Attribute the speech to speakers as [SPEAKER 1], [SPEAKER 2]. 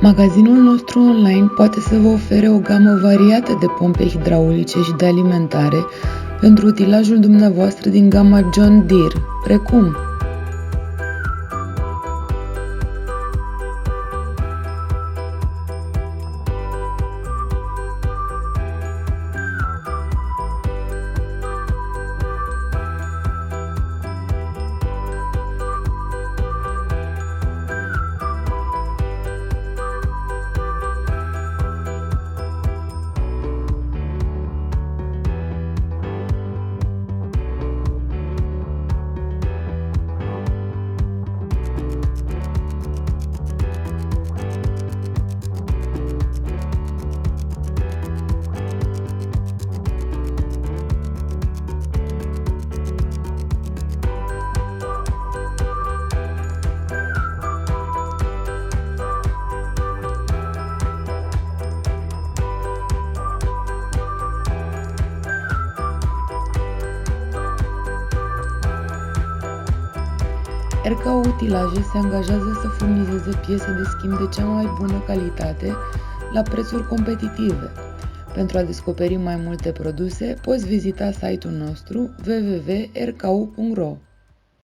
[SPEAKER 1] Magazinul nostru online poate să vă ofere o gamă variată de pompe hidraulice și de alimentare pentru utilajul dumneavoastră din gama John Deere, precum RKO Utilaje se angajează să furnizeze piese de schimb de cea mai bună calitate la prețuri competitive. Pentru a descoperi mai multe produse, poți vizita site-ul nostru www.rku.ro.